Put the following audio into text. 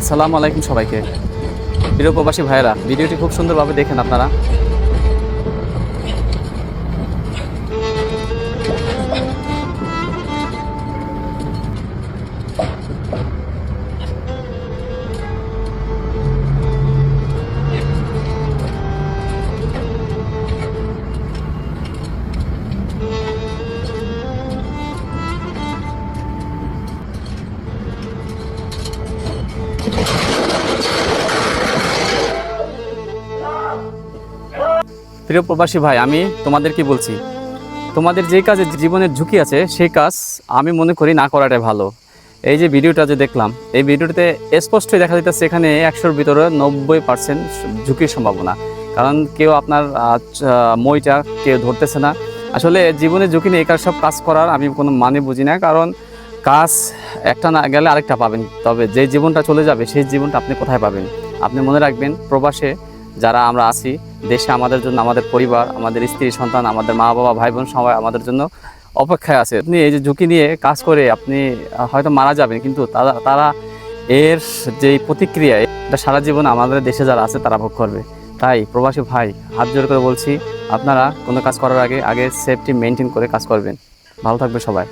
আসসালামু আলাইকুম সবাইকে। প্রিয় প্রবাসী ভাইয়েরা, ভিডিওটি খুব সুন্দরভাবে দেখেন আপনারা। প্রিয় প্রবাসী ভাই, আমি তোমাদের কি বলছি, তোমাদের যে কাজে জীবনের ঝুঁকি আছে সেই কাজ আমি মনে করি না করাটাই ভালো। এই যে ভিডিওটা যে দেখলাম, এই ভিডিওটিতে স্পষ্টই দেখা যাচ্ছে এখানে 100-র ভিতরে 90% ঝুঁকির সম্ভাবনা। কারণ কেউ আপনার মইটা কেউ ধরতেছে না। আসলে জীবনের ঝুঁকি নিয়ে এই সব কাজ করার আমি কোনো মানে বুঝি না। কারণ কাজ একটা না গেলে আরেকটা পাবেন, তবে যে জীবনটা চলে যাবে সেই জীবনটা আপনি কোথায় পাবেন? আপনি মনে রাখবেন, প্রবাসে যারা আমরা আছি, দেশে আমাদের জন্য আমাদের পরিবার, আমাদের স্ত্রী সন্তান, আমাদের মা বাবা ভাই বোন সবাই আমাদের জন্য অপেক্ষায় আছে। আপনি এই যে ঝুঁকি নিয়ে কাজ করে আপনি হয়তো মারা যাবেন, কিন্তু তারা এর যেই প্রতিক্রিয়া, এটা সারা জীবন আমাদের দেশে যারা আছে তারা ভোগ করবে। তাই প্রবাসী ভাই, হাত জোর করে বলছি, আপনারা কোনো কাজ করার আগে সেফটি মেনটেন করে কাজ করবেন। ভালো থাকবে সবাই।